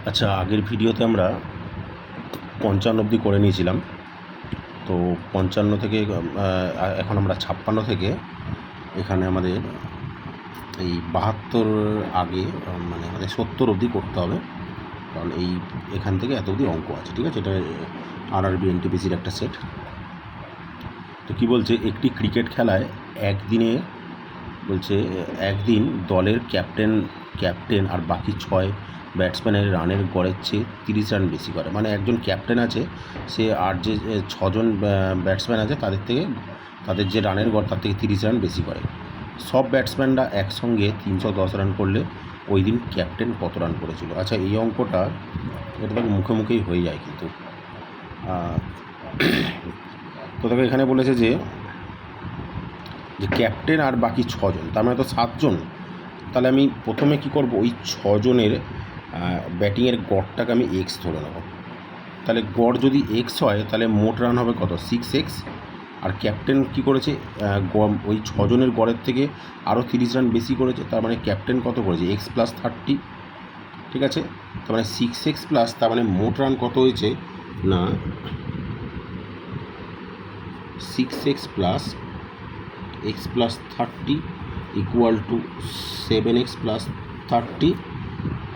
আচ্ছা, আগের ভিডিওতে আমরা 55 অবধি করে নিয়েছিলাম। তো 55 থেকে এখন আমরা 56 থেকে এখানে আমাদের এই 72 আগে মানে আমাদের 70 অবধি করতে হবে। কারণ এখান থেকে এত অবধি অঙ্ক আছে, ঠিক আছে? এটা আরআরবি এনটিপিসির একটা সেট। তো কী বলছে, একটি ক্রিকেট খেলায় একদিন দলের ক্যাপ্টেন আর বাকি 6 ব্যাটসম্যানের রানের গড়ের চেয়ে 30 রান বেশি করে। মানে একজন ক্যাপ্টেন আছে, সে আর যে 6জন ব্যাটসম্যান আছে তাদের যে রানের গড় তার থেকে 30 রান বেশি করে। সব ব্যাটসম্যানরা একসঙ্গে 310 রান করলে ওই দিন ক্যাপ্টেন কত রান করেছিল? আচ্ছা, এই অঙ্কটা এটা তো মুখেই হয়ে যায়, কিন্তু তো দেখো এখানে বলেছে যে ক্যাপ্টেন আর বাকি 6জন, তার মানে তো 7জন। তাহলে আমি প্রথমে কি করব, ওই 6জনের ব্যাটিংয়ের গড়টাকে আমি এক্স ধরে নেব। তাহলে গড় যদি এক্স হয় তাহলে মোট রান হবে কত? 6x। আর ক্যাপ্টেন কি করেছে, ওই 6জনের গড়ের থেকে আরও 30 রান বেশি করেছে, তার মানে ক্যাপ্টেন কত করেছে? এক্স প্লাস 30, ঠিক আছে? তার মানে 6x প্লাস, তার মানে মোট রান কত হয়েছে না 6x plus x plus 30 equal to 7x plus 30।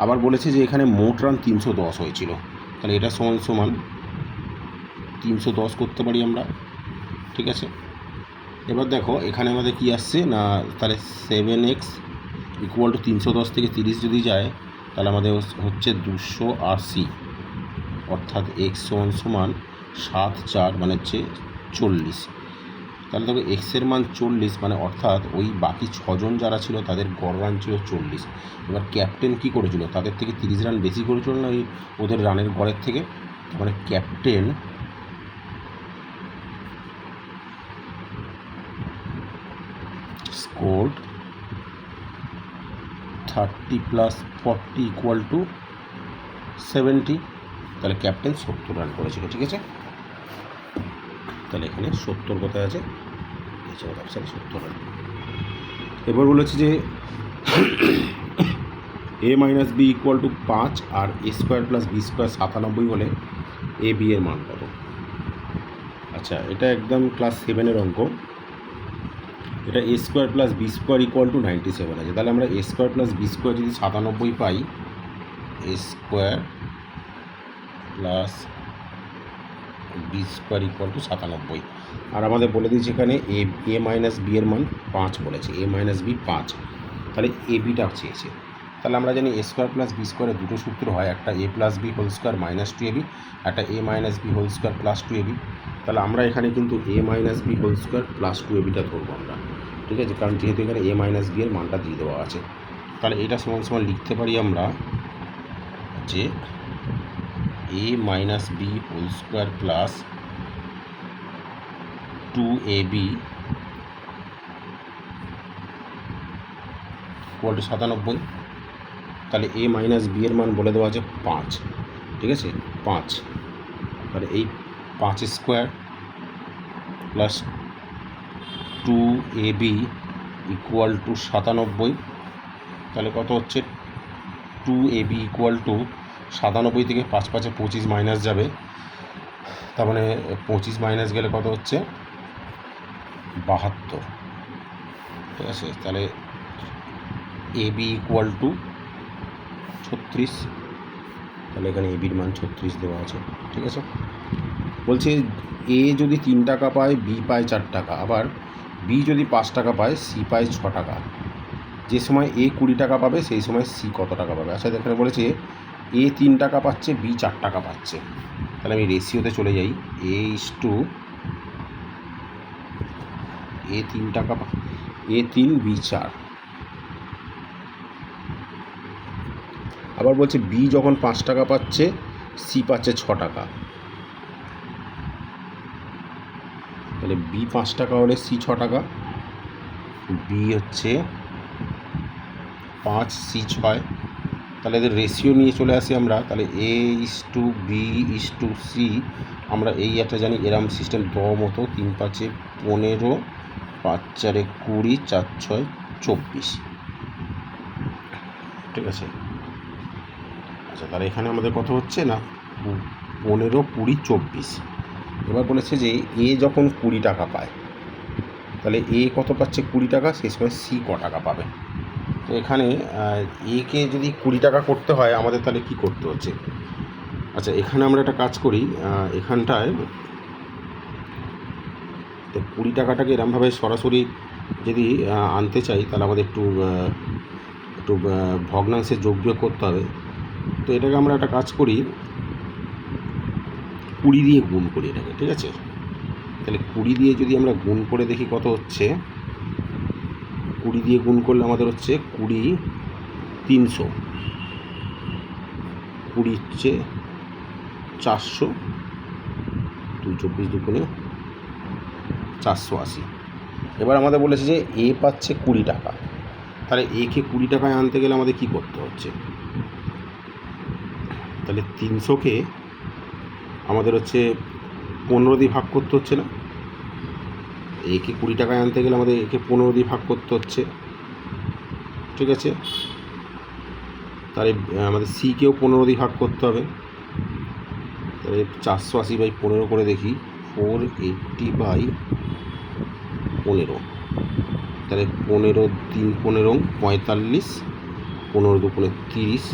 আবার বলেছে যে এখানে মোট রান 310 হয়েছিল, তাহলে এটা সমান 310 করতে পারি আমরা, ঠিক আছে? এবার দেখো এখানে আমাদের কি আসছে না, তাহলে 7x ইকুয়াল টু 310 থেকে 30 যদি যায় তাহলে আমাদের হচ্ছে 280, অর্থাৎ x সমান 7 4 মানে হচ্ছে 40। তাহলে দেখো এক্সের মান 40, মানে অর্থাৎ ওই বাকি 6জন যারা ছিল তাদের গড় রান ছিল 40। এবার ক্যাপ্টেন কী করেছিল? তাদের থেকে 30 রান বেশি করেছিল না ওদের রানের গড়ের থেকে? মানে captain scored 30 plus 40 equal to 70। তাহলে ক্যাপ্টেন 70 রান করেছিল, ঠিক আছে? তাহলে এখানে 70 কোথায় আছে? 70 রান। এবার বলেছি যে a minus B equal to 5 আর a square plus B square 97 হলে এ বি এর মান কত? আচ্ছা, এটা একদম ক্লাস 7-এর অঙ্ক। এটা a square plus B square equal to 97 আছে। তাহলে আমরা a square plus B square যদি 97 পাই, a square plus B square equal to 97। আর আমাদের বলে দিয়েছে এখানে এ মাইনাস বি এর মান 5 বলেছে, এ মাইনাস বি 5। তাহলে এ বিটা চেয়েছে। তাহলে আমরা জানি এ স্কোয়ার প্লাস বি স্কোয়ারের দুটো সূত্র হয়, একটা A plus B whole square minus 2ab, একটা A minus B whole square plus 2ab। তাহলে আমরা এখানে কিন্তু A minus B whole square plus 2abটা ধরবো আমরা, ঠিক আছে? কারণ যেহেতু এখানে এ মাইনাস বি এর মানটা দিয়ে দেওয়া আছে। তাহলে এটা সমান লিখতে পারি আমরা যে A minus B whole square plus 2ab equal to 97। তাহলে এ মাইনাস বি এর মান বলে দেওয়া আছে 5, ঠিক আছে? 5। তাহলে এই 5 square plus 2ab equal to 97। তাহলে কত হচ্ছে? 2ab ইকুয়াল টু 97 থেকে 5 5 25 মাইনাস যাবে, তার মানে 25 মাইনাস গেলে কত হচ্ছে? 72, ঠিক আছে? তাহলে ab ইকুয়াল টু 36। তাহলে এখানে এবির মান 36 দেওয়া আছে, ঠিক আছে? বলছে এ যদি 3 টাকা পায়, বি পায় 4 টাকা, আবার বি যদি 5 টাকা পায়, সি পায় 6 টাকা। যে সময় এ 20 টাকা পাবে সেই সময় সি কত টাকা পাবে? আচ্ছা, এখানে বলেছে এ 3 টাকা পাচ্ছে, বি 4 টাকা পাচ্ছে। তাহলে আমি রেশিওতে চলে যাই, এ 3 টাকা, এ 3 বি 4। আবার বলছে বি যখন 5 টাকা পাচ্ছে, সি পাচ্ছে 6 টাকা। তাহলে বি 5 টাকা হলে সি 6 টাকা, বি হচ্ছে 5, সি 6। তাহলে এদের রেশিও নিয়ে চলে আসি আমরা। তাহলে A is to B is to C, আমরা এই একটা জানি, এরম সিস্টেম 10 মতো, 3 5 15, 5 4 20, 4 6 24, ঠিক আছে? আচ্ছা, তাহলে এখানে আমাদের কত হচ্ছে না 15, 20, 24। এবার বলেছে যে এ যখন 20 টাকা পায়, তাহলে এ কত পাচ্ছে 20 টাকা, সেই সময় সি ক টাকা পাবে। তো এখানে একে যদি 20 টাকা করতে হয় আমাদের তাহলে কি করতে হচ্ছে? আচ্ছা, এখানে আমরা একটা কাজ করি, এখানটায় তো 20 টাকাটাকে এরমভাবে সরাসরি যদি আনতে চাই তাহলে আমাদের একটু ভগ্নাংশে যোগ বিয়োগ করতে হবে। তো এটাকে আমরা একটা কাজ করি, 20 দিয়ে গুণ করি এটাকে, ঠিক আছে? তাহলে 20 দিয়ে যদি আমরা গুণ করে দেখি কত হচ্ছে, 20 দিয়ে গুণ করলে আমাদের হচ্ছে 20, 300, 20 হচ্ছে 400, 24 দুগুণে 480। এবার আমাদের বলেছে যে এ পাচ্ছে 20 টাকা, তাহলে একে 20 টাকায় আনতে গেলে আমাদের কি করতে হচ্ছে? তাহলে 300কে আমাদের হচ্ছে 15 দিয়ে ভাগ করতে হচ্ছে না? একে 20 টাকায় আনতে গেলে আমাদের একে 15 দিয়ে ভাগ করতে হচ্ছে, ঠিক আছে? তাহলে আমাদের সিকেও 15 দিয়ে ভাগ করতে হবে। তাহলে 480/15 করে দেখি, 480/15, তাহলে 15, 3, 15, 45, 15 দুগুণে 30,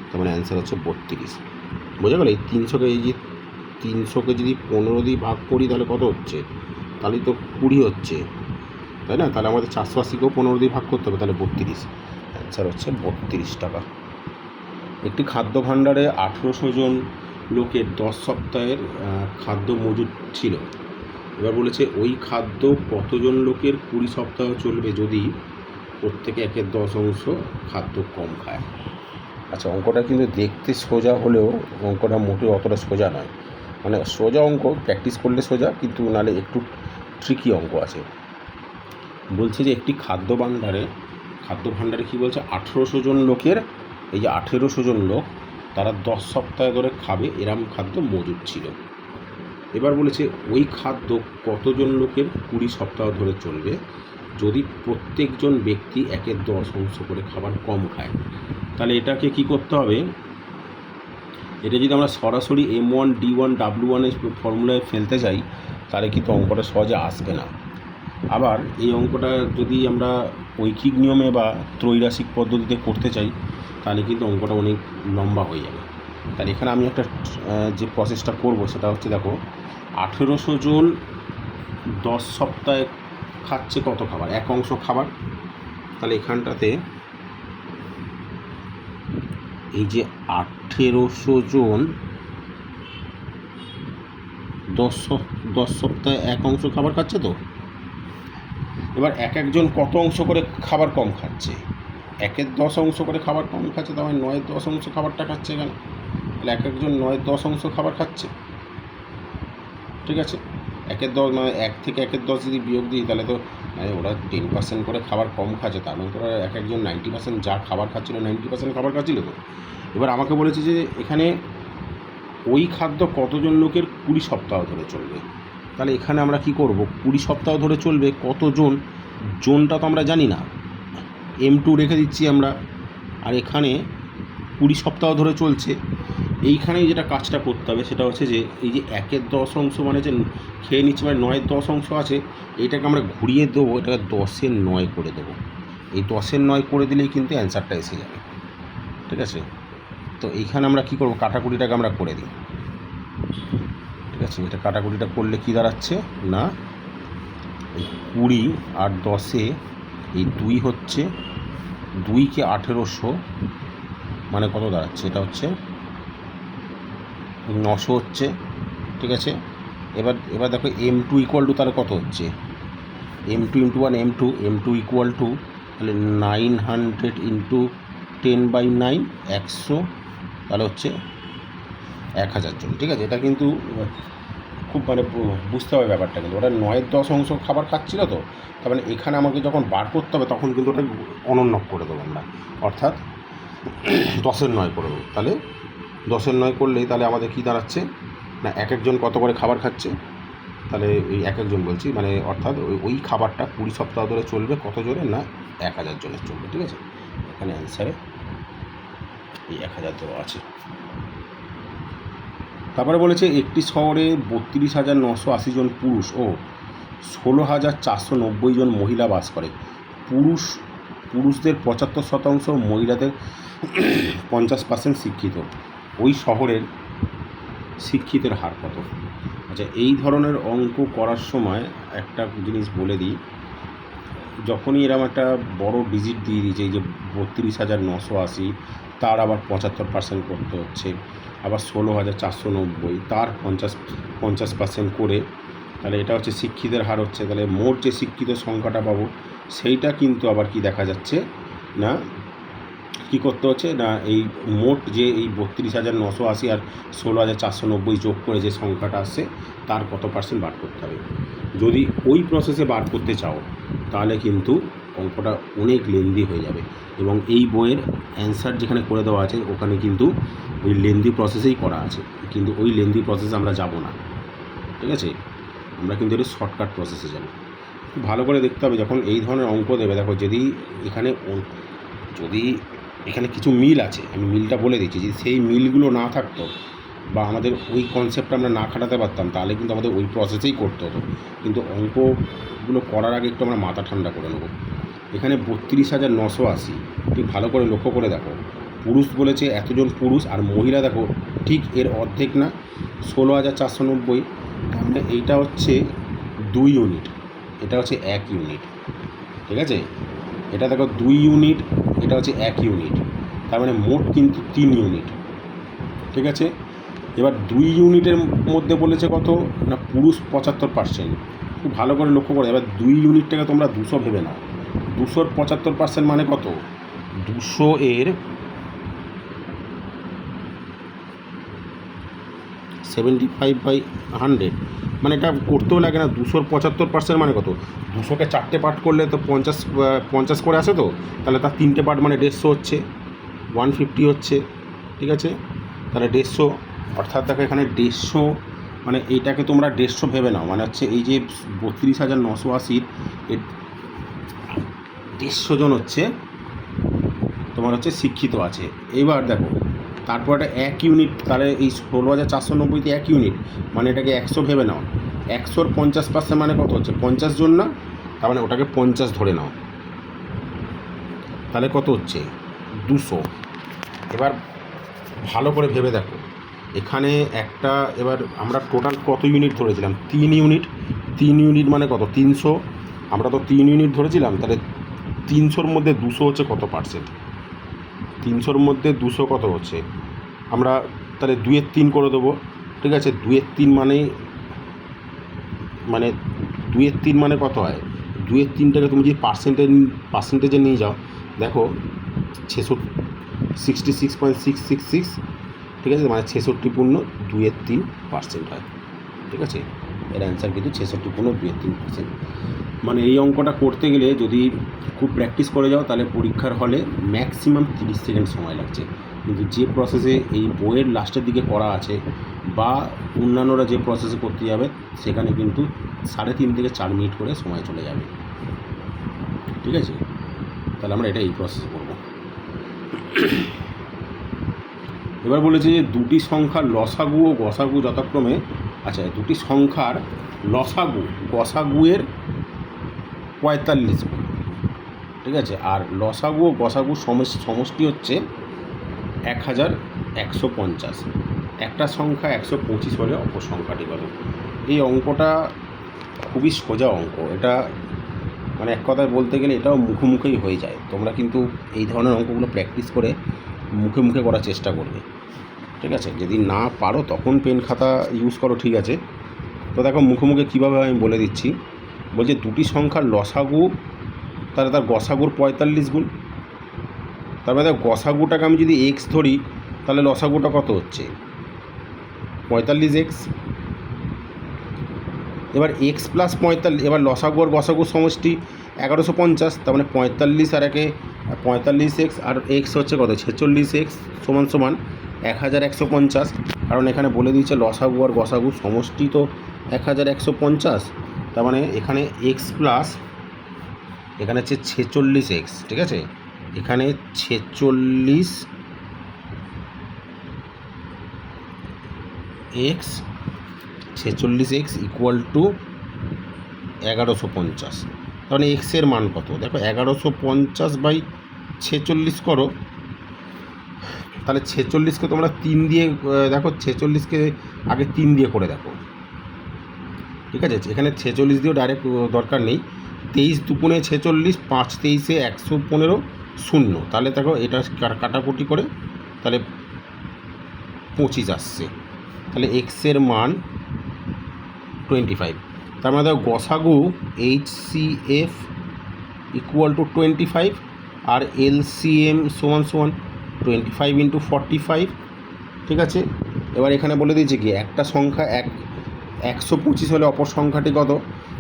তার মানে অ্যান্সার হচ্ছে 32। বোঝা গেল? এই 300কে, এই যে 300কে যদি 15 দিয়ে ভাগ করি তাহলে কত হচ্ছে? তাহলে তো 20 হচ্ছে, তাই না? তাহলে আমাদের 480কেও 15 দিয়ে ভাগ করতে হবে, তাহলে 32। অ্যান্সার হচ্ছে 32 টাকা। একটি খাদ্য ভাণ্ডারে 1800 জন লোকের 10 সপ্তাহের খাদ্য মজুদ ছিল। এবার বলেছে ওই খাদ্য কতজন লোকের 20 সপ্তাহ চলবে যদি প্রত্যেকে 1/10 খাদ্য কম খায়। আচ্ছা, অঙ্কটা কিন্তু দেখতে সোজা হলেও অঙ্কটা মোটেও অতটা সোজা নয়। মানে সোজা অঙ্ক, প্র্যাকটিস করলে সোজা, কিন্তু নাহলে একটু ট্রিকি অঙ্ক আছে। বলছে যে একটি খাদ্য ভাণ্ডারে কী বলছে? 1800 জন লোকের, এই যে 1800 জন লোক, তারা 10 সপ্তাহ ধরে খাবে এরম খাদ্য মজুদ ছিল। এবার বলেছে ওই খাদ্য কতজন লোকের 20 সপ্তাহ ধরে চলবে যদি প্রত্যেকজন ব্যক্তি 1/10 করে খাবার কম খায়। তাহলে এটাকে কি করতে হবে? এটা যদি আমরা সরাসরি M1, D1, W1 এর ফর্মুলায় ফেলতে যাই তাহলে কিন্তু অঙ্কটা সহজে আসবে না। আবার এই অঙ্কটা যদি আমরা ঐকিক নিয়মে বা ত্রৈরাসিক পদ্ধতিতে করতে চাই তাহলে কিন্তু অঙ্কটা অনেক লম্বা হয়ে যাবে। তাহলে এখানে আমি একটা যে প্রসেসটা করব সেটা হচ্ছে, দেখো 1800 জন 10 সপ্তাহে খাচ্ছে কত খাবার? 1 খাবার। তাহলে এখানটাতে এই যে 1800 জন 10 সপ্তাহে 1 খাবার খাচ্ছে। তো এবার একজন কত অংশ করে খাবার কম খাচ্ছে? 1/10 করে খাবার কম খাচ্ছে, তার মানে 9/10 খাবারটা খাচ্ছে এখানে। তাহলে একজন 9/10 খাবার খাচ্ছে, ঠিক আছে? 1/10 মানে 1 থেকে 1/10 যদি বিয়োগ দিই তাহলে তো মানে ওরা 10% করে খাবার কম খাচ্ছে, তার মানে ওরা একজন 90% যা খাবার খাচ্ছিলো 90% খাবার খাচ্ছিলো। তো এবার আমাকে বলেছে যে এখানে ওই খাদ্য কতজন লোকের 20 সপ্তাহ ধরে চলবে। তাহলে এখানে আমরা কি করব? 20 সপ্তাহ ধরে চলবে কতজন, জনটা তো আমরা জানি না, M2 রেখে দিচ্ছি আমরা। আর এখানে 20 সপ্তাহ ধরে চলছে। এইখানেই যেটা কাজটা করতে হবে সেটা হচ্ছে যে এই যে 1/10 মানে যে খেয়ে নিচ্ছে, মানে 9/10 আছে, এইটাকে আমরা ঘুরিয়ে দেবো, এটাকে 10-এর 9 করে দেবো। এই 10-এর 9 করে দিলেই কিন্তু অ্যান্সারটা এসে যাবে, ঠিক আছে? তো এইখানে আমরা কী করবো? কাটাকুটিটাকে আমরা করে দিই, ঠিক আছে? এটা কাটাকুটিটা করলে কী দাঁড়াচ্ছে না, 20 আর 10-এ এই 2 হচ্ছে, 2কে 1800 মানে কত দাঁড়াচ্ছে? এটা হচ্ছে 900 হচ্ছে, ঠিক আছে? এবার দেখো M2 ইকুয়াল টু তাহলে কত হচ্ছে? M2 × 1 M2 ইকুয়াল টু তাহলে 900 × 10/9 100, তাহলে হচ্ছে 1000 জন, ঠিক আছে? এটা কিন্তু খুব মানে বুঝতে হবে ব্যাপারটা, কিন্তু ওটা 9/10 খাবার খাচ্ছিল। তো তার মানে এখানে আমাকে যখন বার করতে হবে তখন কিন্তু ওটা অনন্য করে দেবো আমরা, অর্থাৎ 10-এর 9 করে দেবো। তাহলে 10-এর 9 করলেই তাহলে আমাদের কী দাঁড়াচ্ছে না, একজন কত করে খাবার খাচ্ছে, তাহলে এই একজন বলছি মানে অর্থাৎ ওই খাবারটা 20 সপ্তাহ ধরে চলবে কত জনের? না 1000 জনের চলবে, ঠিক আছে? এখানে অ্যান্সারে এই 1000 দেওয়া আছে। তারপরে বলেছে একটি শহরে 32,980 জন পুরুষ ও 16,490 জন মহিলা বাস করে। পুরুষদের 75%, মহিলাদের 50% শিক্ষিত। ওই শহরের শিক্ষিতের হার কত? আচ্ছা, এই ধরনের অঙ্ক করার সময় একটা জিনিস বলে দিই, যখনই এরকম একটা বড় ডিজিট দিয়ে দিয়েছে, এই যে 32,980, তার আবার 75% করতে হচ্ছে, আবার 16,490, তার 50% করে, তাহলে এটা হচ্ছে শিক্ষিতের হার হচ্ছে। তাহলে মোট যে শিক্ষিত সংখ্যাটা পাবো সেইটা কিন্তু আবার কি দেখা যাচ্ছে না, কী করতে হচ্ছে না, এই মোট যে এই 32,980 আর 16,490 যোগ করে যে সংখ্যাটা আসছে তার কত % বার করতে হবে। যদি ওই প্রসেসে বার করতে চাও তাহলে কিন্তু অঙ্কটা অনেক লেন্দি হয়ে যাবে, এবং এই বইয়ের অ্যান্সার যেখানে করে দেওয়া আছে ওখানে কিন্তু ওই লেন্দি প্রসেসেই করা আছে, কিন্তু ওই লেন্দি প্রসেসে আমরা যাব না, ঠিক আছে? আমরা কিন্তু এটা শর্টকাট প্রসেসে যাব। খুব ভালো করে দেখতে হবে যখন এই ধরনের অঙ্ক দেবে। দেখো, যদি এখানে কিছু মিল আছে, আমি মিলটা বলে দিচ্ছি, যদি সেই মিলগুলো না থাকতো বা আমাদের ওই কনসেপ্টটা আমরা না খাটাতে পারতাম তাহলে কিন্তু আমাদের ওই প্রসেসেই করতে হতো। কিন্তু অঙ্কগুলো করার আগে একটু আমরা মাথা ঠান্ডা করে নেব। এখানে 32,980, ঠিক ভালো করে লক্ষ্য করে দেখো, পুরুষ বলেছে এতজন পুরুষ, আর মহিলা দেখো ঠিক এর অর্ধেক না, 16,490। তাহলে এইটা হচ্ছে 2 ইউনিট, এটা হচ্ছে 1 ইউনিট, ঠিক আছে? এটা দেখো 2 ইউনিট, এটা হচ্ছে 1 ইউনিট, তার মানে মোট কিন্তু 3 ইউনিট, ঠিক আছে? এবার 2 ইউনিটের মধ্যে বলেছে কত না, পুরুষ 75%। খুব ভালো করে লক্ষ্য করে, এবার 2 ইউনিটটাকে তোমরা 200 ভেবে নাও। 200-র 75% মানে কত? 200 এর 75/100, মানে এটা করতেও লাগে না। 200-র 75% মানে কত? 200কে 4টে পার্ট করলে তো 50 করে আসে, তো তাহলে তার 3টে পার্ট মানে 150 হচ্ছে, 150 হচ্ছে, ঠিক আছে? তাহলে 150, অর্থাৎ দেখো এখানে 150, মানে এইটাকে তোমরা 150 ভেবে নাও, মানে হচ্ছে এই যে 32,980 এর 150 জন হচ্ছে তোমার হচ্ছে শিক্ষিত আছে। এবার দেখো তারপর এটা 1 ইউনিট, তাহলে এই 16,490তে 1 ইউনিট, মানে এটাকে 100 ভেবে নাও। 100-র 50% মানে কত হচ্ছে? 50 জন না, তার মানে ওটাকে 50 ধরে নাও, তাহলে কত হচ্ছে? 200। এবার ভালো করে ভেবে দেখো, এখানে একটা, এবার আমরা টোটাল কত ইউনিট ধরেছিলাম? 3 ইউনিট। 3 ইউনিট মানে কত? 300। আমরা তো 3 ইউনিট ধরেছিলাম, তাহলে 300-র মধ্যে 200 হচ্ছে কত %? 300-র মধ্যে 200 কত হচ্ছে? আমরা তাহলে 2-এর 3 করে দেবো, ঠিক আছে? 2-এর 3 মানে 2-এর 3 মানে কত হয়? 2-এর 3টাকে তুমি যদি পার্সেন্টেজে নিয়ে যাও, দেখো 66.666, ঠিক আছে? মানে 66/2-এর 3% হয়, ঠিক আছে? এর অ্যান্সার কিন্তু 66/2-এর 3%। মানে এই অঙ্কটা করতে গেলে যদি খুব প্র্যাকটিস করে যাও তাহলে পরীক্ষার হলে ম্যাক্সিমাম 30 সেকেন্ড সময় লাগছে, কিন্তু যে প্রসেসে এই বইয়ের লাস্টের দিকে করা আছে বা অন্যান্যরা যে প্রসেসে করতে যাবে সেখানে কিন্তু 3.5 থেকে 4 মিনিট করে সময় চলে যাবে, ঠিক আছে? তাহলে আমরা এই প্রসেস করব। এবার বলেছে যে দুটি সংখ্যার লসাগু ও গসাগু যথাক্রমে, আচ্ছা, দুটি সংখ্যার লসাগু গসাগুয়ের 45 গুণ, ঠিক আছে? আর লসাগু ও গসাগু সমষ্টি হচ্ছে 1150। একটা সংখ্যা 125 হলে অপর সংখ্যাটি কত? এই অঙ্কটা খুবই সোজা অঙ্ক, এটা মানে এক কথায় বলতে গেলে এটাও মুখোমুখিই হয়ে যায়। তোমরা কিন্তু এই ধরনের অঙ্কগুলো প্র্যাকটিস করে মুখে মুখে করার চেষ্টা করবে, ঠিক আছে? যদি না পারো তখন পেন খাতা ইউজ করো, ঠিক আছে? তো দেখো মুখে মুখে কীভাবে আমি বলে দিচ্ছি। বলছে দুটি সংখ্যার লসাগু, তাহলে তার গসাগুর 45 গুণ। তারপরে দেখো গসাগুটাকে আমি যদি x ধরি তাহলে লসাগুটা কত হচ্ছে? 45x। এবার x + 45, এবার লসাগু আর গসাগু সমষ্টি 1150, তার মানে 45 আর 45x, আর x হচ্ছে কত? 46x সমান 1150। কারণ এখানে বলে দিয়েছে লসাগু আর গসাগু সমষ্টি তো 1150, তার মানে এখানে x প্লাস এখানে হচ্ছে 46x, ঠিক আছে? এখানে 46 এক্স 46x ইকুয়াল টু 1150। তাহলে এক্সের মান কত? দেখো 1150/46 করো, তাহলে 46কে তোমরা 3 দিয়ে দেখো, 46কে আগে 3 দিয়ে করে দেখো, ঠিক আছে? এখানে 46 দিয়েও ডাইরেক্ট দরকার নেই। 23 দুগুণে 46, 5 23-এ 115, 0। তাহলে দেখো এটা কাটাকুটি করে তাহলে 25 আসছে। তাহলে এক্সের মান 25। তার মানে দেখো গসাগু HCF ইকুয়াল টু 25 আর LCM সমান 25 × 45, ঠিক আছে? এবার এখানে বলে দিয়েছে কি একটা সংখ্যা 125 হলে অপর সংখ্যাটি কত?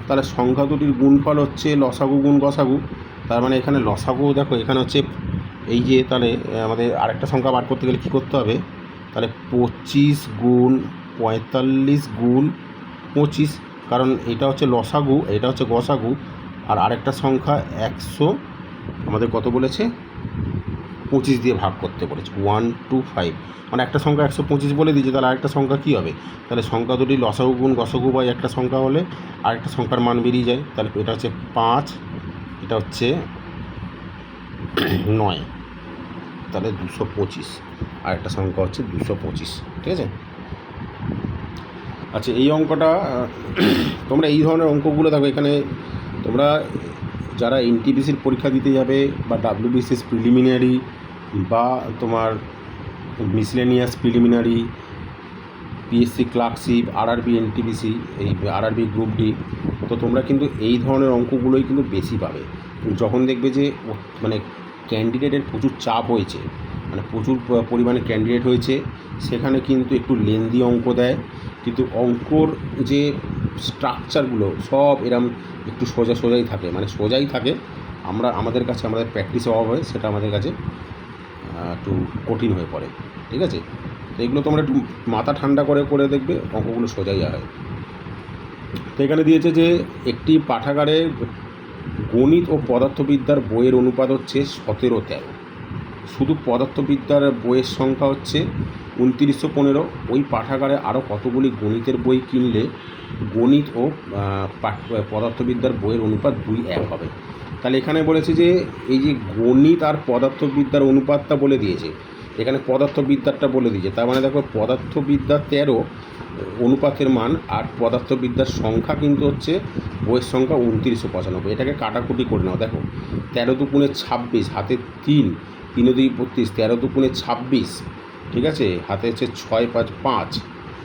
তাহলে সংখ্যা দুটির গুণফল হচ্ছে লসাগু গুণ গসাগু। তার মানে এখানে লসাগু দেখো এখানে হচ্ছে এই যে, তাহলে আমাদের আরেকটা সংখ্যা বার করতে গেলে কী করতে হবে? তাহলে 25 গুণ 45 গুণ 25, কারণ এটা হচ্ছে লসাগু, এটা হচ্ছে গসাগু। আর আরেকটা সংখ্যা 100 আমাদের কত বলেছে? 25 দিয়ে ভাগ করতে বলেছে, 125। মানে একটা সংখ্যা 125 বলে দিয়েছে, তাহলে আরেকটা সংখ্যা কী হবে? তাহলে সংখ্যা দুটি লসাগু গুণ গসাগু বা একটা সংখ্যা হলে আরেকটা সংখ্যার মান বেরিয়ে যায়। তাহলে এটা হচ্ছে 5, এটা হচ্ছে 9, তাহলে 225। আরেকটা সংখ্যা হচ্ছে 225, ঠিক আছে? আচ্ছা, এই অঙ্কটা তোমরা এই ধরনের অঙ্কগুলো দেখো, এখানে তোমরা যারা এনটিপিসির পরীক্ষা দিতে যাবে বা WBCS প্রিলিমিনারি বা তোমার miscellaneous preliminary, PSC clerkship, RRB NTPC, এই RRB গ্রুপ ডি, তো তোমরা কিন্তু এই ধরনের অঙ্কগুলোই কিন্তু বেশি পাবে। যখন দেখবে যে মানে ক্যান্ডিডেটের প্রচুর চাপ হয়েছে, মানে প্রচুর পরিমাণে ক্যান্ডিডেট হয়েছে, সেখানে কিন্তু একটু লেন্দি অঙ্ক দেয়, কিন্তু অঙ্কর যে স্ট্রাকচারগুলো সব এরম একটু সোজাই থাকে, মানে সোজাই থাকে। আমাদের কাছে আমাদের প্র্যাকটিসে অভাব হয়, সেটা আমাদের কাছে একটু কঠিন হয়ে পড়ে, ঠিক আছে? তো এগুলো তোমরা একটু মাথা ঠান্ডা করে দেখবে, অঙ্কগুলো সোজাই হয়। তো এখানে দিয়েছে যে একটি পাঠাগারে গণিত ও পদার্থবিদ্যার বইয়ের অনুপাত হচ্ছে 17-13। শুধু পদার্থবিদ্যার বইয়ের সংখ্যা হচ্ছে 2915। ওই পাঠাগারে আরও কতগুলি গণিতের বই কিনলে গণিত ও পদার্থবিদ্যার বইয়ের অনুপাত 2:1 হবে? তাহলে এখানে বলেছে যে এই যে গণিত আর পদার্থবিদ্যার অনুপাতটা বলে দিয়েছে, এখানে পদার্থবিদ্যারটা বলে দিয়েছে। তার মানে দেখো পদার্থবিদ্যা 13 অনুপাতের মান, আর পদার্থবিদ্যার সংখ্যা কিন্তু হচ্ছে বইয়ের সংখ্যা 2995। এটাকে কাটাকুটি করে নাও। দেখো 13 দুগুণে 26, হাতে 3, 3 2 32, 13 দুগুণে 26, ঠিক আছে? হাতে হচ্ছে 6 5 5,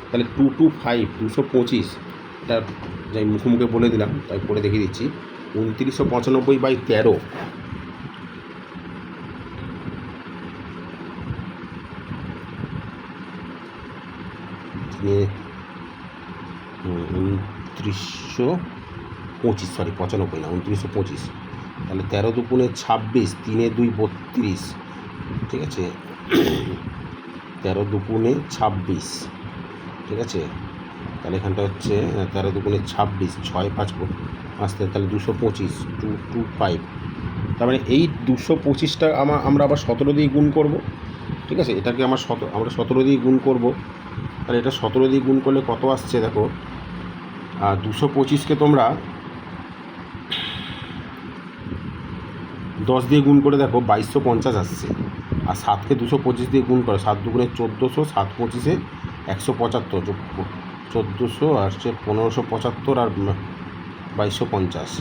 তাহলে 225, 225। এটা যাই মুখে বলে দিলাম, তাই করে দেখিয়ে দিচ্ছি। 2995/13 2925, সরি 95 না, 2925। তাহলে 13 দুগুণে 26, 3 2 32, ঠিক আছে? 13 দুগুণে 26, ঠিক আছে? তাহলে এখানটা হচ্ছে 13 দুগুণে 26, 6 5 আসতে, তাহলে 225, 225। তার মানে এই 225টা আমরা আবার 17 দিয়ে গুণ করব, ঠিক আছে? এটাকে আমরা 17 দিয়ে গুণ করব। তাহলে এটা 17 দিয়ে গুণ করলে কত আসছে দেখো, 225কে তোমরা 10 দিয়ে গুণ করে দেখো 2250 আসছে। আর 7কে 225 দিয়ে গুণ করো, 7 দুগুণে 1400, 7 25-এ 175, 1400 আসছে 1575, আর 2250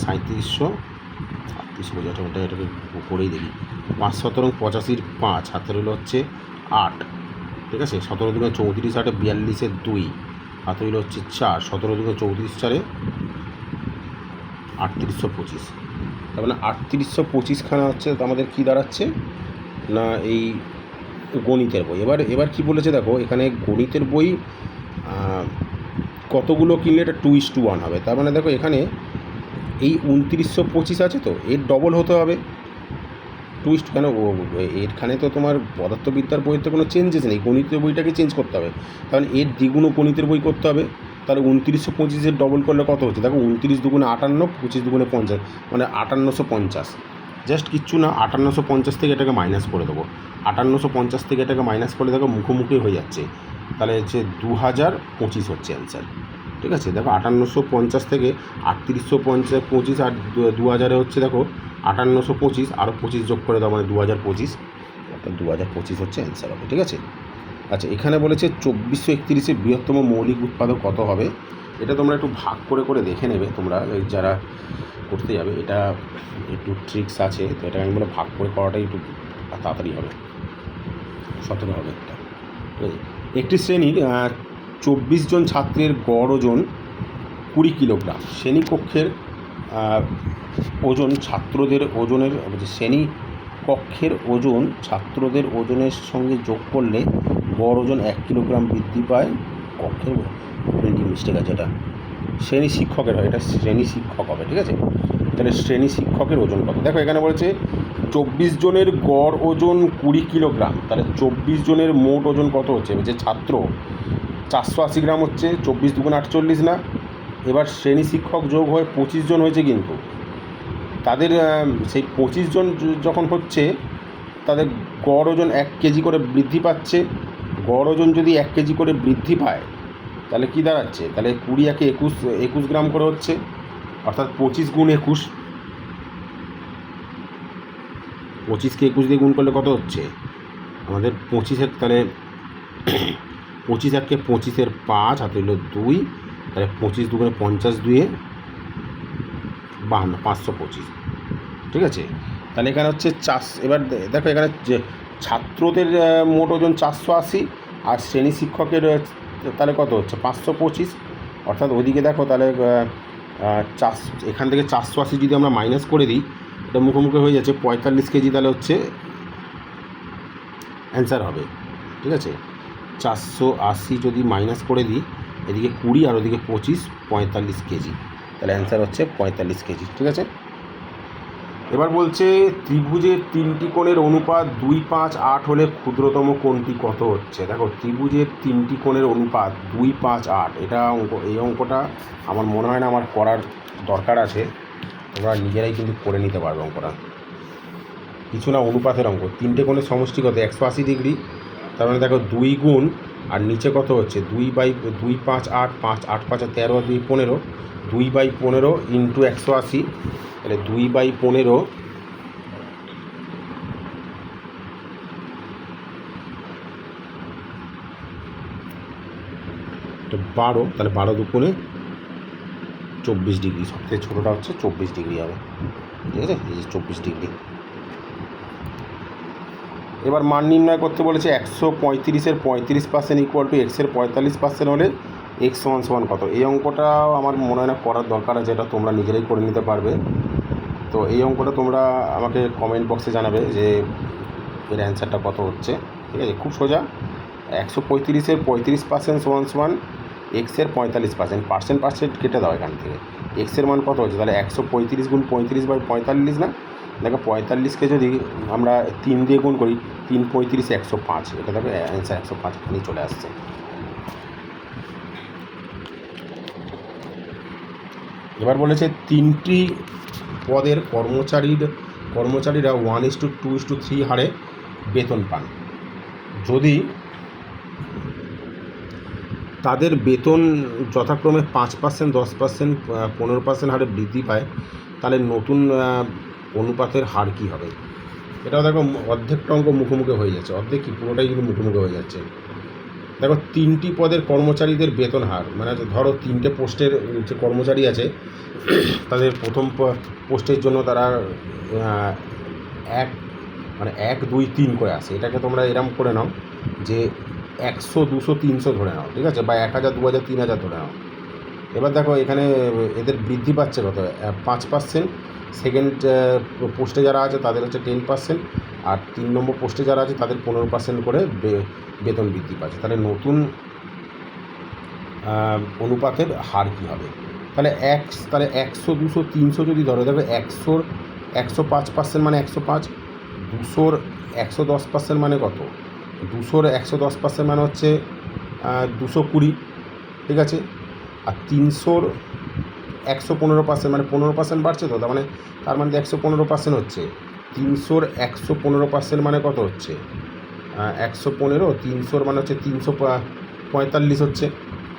3738 বোঝাটা, এটাকে করেই দেখি। 5 17 85-এর 5, হাতের হলো হচ্ছে 8, ঠিক আছে? 17 দুগুণে 34, 8 42-এর 2, হাতে হলো হচ্ছে 4, 17 দুগুণে 34 4-এ 3825। তার মানে 3825খানা হচ্ছে আমাদের কি দাঁড়াচ্ছে না, এই গণিতের বই। এবার কি বলেছে দেখো, এখানে গণিতের বই কতগুলো কিনলে এটা 2:1 হবে। তার মানে দেখো এখানে এই 2925 আছে, তো এর ডবল হতে হবে। কেন এখানে তো তোমার পদার্থবিদ্যার বইয়ের তো কোনো চেঞ্জেস নেই, গণিতের বইটাকে চেঞ্জ করতে হবে। তাহলে এর দ্বিগুণও গণিতের বই করতে হবে। তাহলে 2925-এর ডবল করলে কত হচ্ছে দেখো, 29 দুগুণে 58, 25 দুগুণে 50, মানে 5850। জাস্ট কিচ্ছু না, 5850 থেকে এটাকে মাইনাস করে দেবো। 5850 থেকে এটাকে মাইনাস করে দেখো মুখোমুখি হয়ে যাচ্ছে, তাহলে হচ্ছে 2025 হচ্ছে অ্যান্সার। ঠিক আছে, দেখো 5850 থেকে 3825 আর 2000 হচ্ছে, দেখো 5825 আরও 25 যোগ করে দাও, মানে 2025, অর্থাৎ 2025 হচ্ছে অ্যান্সার হবে। ঠিক আছে। আচ্ছা, এখানে বলেছে 2431 বৃহত্তম মৌলিক উৎপাদক কত হবে। এটা তোমরা একটু ভাগ করে করে দেখে নেবে, তোমরা যারা করতে যাবে। এটা একটু ট্রিক্স আছে, তো এটা আমি বলে ভাগ করে করাটাই একটু তাড়াতাড়ি হবে, 17 হবে একটা। ঠিক আছে, একটি শ্রেণীর 24 জন ছাত্রের গড় ওজন 20 কিলোগ্রাম। শ্রেণীকক্ষের ওজন ছাত্রদের ওজনের, শ্রেণীকক্ষের ওজন ছাত্রদের ওজনের সঙ্গে যোগ করলে গড় ওজন 1 কিলোগ্রাম বৃদ্ধি পায়। কক্ষের প্রিন্টিং মিস্টেক আছে, এটা শ্রেণী শিক্ষকের হয়, এটা শ্রেণী শিক্ষক হবে। ঠিক আছে, তাহলে শ্রেণী শিক্ষকের ওজন কত। দেখো এখানে বলেছে 24 জনের গড় ওজন 20 কিলোগ্রাম, তাহলে 24 জনের মোট ওজন কত হচ্ছে, যে ছাত্র 480 গ্রাম হচ্ছে, 24 দুগুণ 48 না। এবার শ্রেণী শিক্ষক যোগ হয়ে 25 জন হয়েছে, কিন্তু তাদের সেই 25 জন যখন হচ্ছে, তাদের গড় ওজন 1 কেজি করে বৃদ্ধি পাচ্ছে। গড় ওজন যদি 1 কেজি করে বৃদ্ধি পায়, তাহলে কী দাঁড়াচ্ছে, তাহলে 20 একে 21 গ্রাম করে হচ্ছে, অর্থাৎ 25 গুণ 21, 25কে 21 দিয়ে গুণ করলে কত হচ্ছে আমাদের 25, তাহলে 25 একে 25-এর 5 হাতে হলো 2, তাহলে 25 দুগুণে 50, 2-এ 52, 525। ঠিক আছে, তাহলে এখানে হচ্ছে এবার দেখো এখানে যে ছাত্রদের মোট ওজন 480 আর শ্রেণী শিক্ষকের তাহলে কত হচ্ছে 525, অর্থাৎ ওইদিকে দেখো তাহলে এখান থেকে 480 যদি আমরা মাইনাস করে দিই, এটা মুখোমুখি হয়ে যাচ্ছে 45 কেজি, তাহলে হচ্ছে অ্যান্সার হবে। ঠিক আছে, 480 যদি মাইনাস করে দিই, এদিকে 20 আর ওদিকে 25, 45 কেজি, তাহলে অ্যান্সার হচ্ছে 45 কেজি। ঠিক আছে, এবার বলছে ত্রিভুজের 3টি কোণের অনুপাত 2, 5, 8 হলে ক্ষুদ্রতম কোণটি কত হচ্ছে। দেখো ত্রিভুজের 3টি কোণের অনুপাত 2, 5, 8, এটা এই অঙ্কটা আমার মনে হয় না আমার করার দরকার আছে, তোমরা নিজেরাই কিন্তু করে নিতে পারবে অঙ্কটা, কিছু না, অনুপাতের অঙ্ক। 3টে কোণের সমষ্টি কত 180 ডিগ্রি, তার মানে দেখো 2 গুণ আর নিচে কত হচ্ছে 2 5 8, 5 8 5 13 2 15, 2/15 ইন্টু 180, তাহলে 2/15 12, তাহলে 12 দুগুণে 24 ডিগ্রি, সবথেকে ছোটোটা হচ্ছে 24 ডিগ্রি হবে। ঠিক আছে, এই যে 24 ডিগ্রি। এবার মান নির্ণয় করতে বলেছে 135-এর 35% ইকুয়াল টু এক্সের 45% হলে এক্স সমান সমান কত। এই অঙ্কটা আমার মনে হয় না করার দরকার আছে, এটা তোমরা নিজেরাই করে নিতে পারবে। তো এই অঙ্কটা তোমরা আমাকে কমেন্ট বক্সে জানাবে যে এর অ্যান্সারটা কত হচ্ছে। ঠিক আছে, খুব সোজা। 135-এর 35% সমান সমান এক্সের 45%, পার্সেন্ট কেটে দাও এখান থেকে, এক্সের মান কত হচ্ছে, তাহলে 135 গুণ 35/45 না। দেখো 45কে যদি আমরা 3 দিয়ে গুণ করি, 3 35 105, এটা দেখো অ্যান্সার 105 এখানেই চলে আসছে। এবার বলেছে 3টি পদের কর্মচারীরা 1:2:3 হারে বেতন পান। যদি তাদের বেতন যথাক্রমে 5%, 10%, 15% হারে বৃদ্ধি পায়, তাহলে নতুন অনুপাতের হার কী হবে। এটাও দেখো অর্ধেকটা অঙ্ক মুখোমুখি হয়ে যাচ্ছে, অর্ধেক কি পুরোটাই কিন্তু মুখোমুখি হয়ে যাচ্ছে। দেখো 3টি পদের কর্মচারীদের বেতন হার, মানে ধরো 3টে পোস্টের যে কর্মচারী আছে, তাদের প্রথম পোস্টের জন্য তারা 1 2 3 করে আসে। এটাকে তোমরা এরম করে নাও যে 100 200 300 ধরে নাও, ঠিক আছে, বা 1000 2000 3000 ধরে নাও। এবার দেখো এখানে এদের বৃদ্ধি পাচ্ছে কত 5%, সেকেন্ড পোস্টে যারা আছে তাদের হচ্ছে 10%, আর 3 নম্বর পোস্টে যারা আছে তাদের 15% করে বেতন বৃদ্ধি পাচ্ছে। তাহলে নতুন অনুপাতের হার কী হবে। তাহলে 100 200 300 যদি ধরো, দেখো 100-র 105% মানে 105, 200-র 110% মানে কত, 200-র 110% মানে হচ্ছে 220, ঠিক আছে, আর 300-র 115% মানে 15% বাড়ছে, তো তার মানে 115% হচ্ছে 300-115% মানে কত হচ্ছে? 115, 300 মানে হচ্ছে 345 হচ্ছে।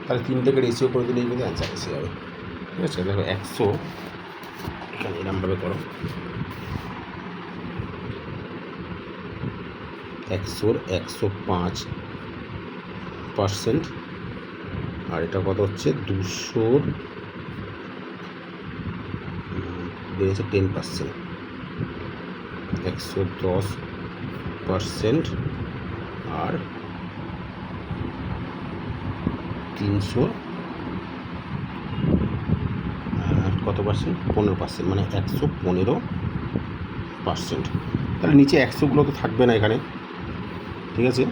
তাহলে 3 রেশিও করে দিলেই কিন্তু অ্যান্সার এসে যাবে। ঠিক আছে, দেখো 100 এখানে এরমভাবে করো, 100-র 105%, আর এটা কত হচ্ছে 200-র বেড়েছে 10%, 110% আর 300 কত পার্সেন্ট? 15%, মানে 115%। তাহলে নিচে 100গুলো তো থাকবে না এখানে। ঠিক আছে,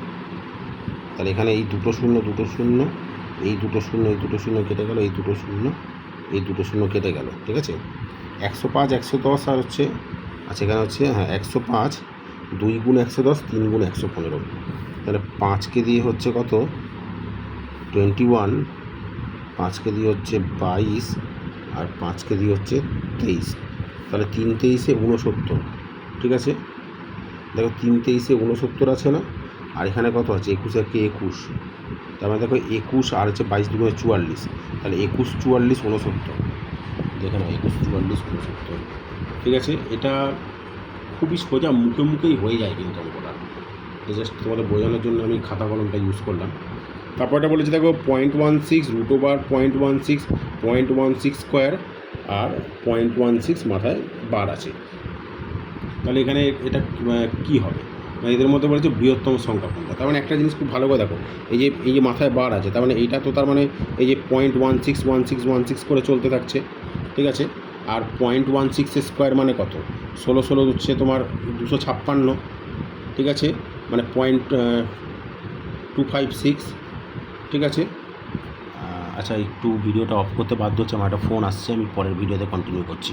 তাহলে এখানে এই দুটো শূন্য, এই দুটো শূন্য কেটে গেল, এই দুটো শূন্য কেটে গেল। ঠিক আছে, 105, 110 আর হচ্ছে, আচ্ছা এখানে হচ্ছে, হ্যাঁ 105, 2 গুণ 110, 3 গুণ 115, তাহলে 5কে দিয়ে হচ্ছে কত? 21, 5কে দিয়ে হচ্ছে 22, আর 5কে দিয়ে হচ্ছে 23, তাহলে 3 23-এ 69। ঠিক আছে, দেখো 3 23-এ 69 আছে না, আর এখানে কত আছে? 21 একে 21, তার মানে দেখো 21 আর হচ্ছে 22 দুগুণে 44, তাহলে 21 44 69, দেখে নাও 21 44 69। ঠিক আছে, এটা খুবই সোজা, মুখেই হয়ে যায় কিন্তু অঙ্কটা। জাস্ট তোমাদের বোঝানোর জন্য আমি খাতা কলমটা ইউজ করলাম। তারপরটা বলেছে দেখো 0.16 √/0.16, 0.16 স্কোয়ার আর 0.16 মাথায় বার আছে। তাহলে এখানে এটা কী হবে? মানে এদের মধ্যে বলেছে বৃহত্তম সংখ্যা কোনটা। তার মানে একটা জিনিস খুব ভালো করে দেখো, এই যে মাথায় বার আছে, তার মানে এইটা তো তার মানে এই যে 0.16 করে চলতে থাকছে। ঠিক আছে, আর 0.16 স্কোয়ার মানে কত? 16 হচ্ছে তোমার 256। ঠিক আছে, মানে 0.256। ঠিক আছে, আচ্ছা একটু ভিডিওটা অফ করতে বাধ্য হচ্ছে, আমার একটা ফোন আসছে, আমি পরের ভিডিওতে কন্টিনিউ করছি।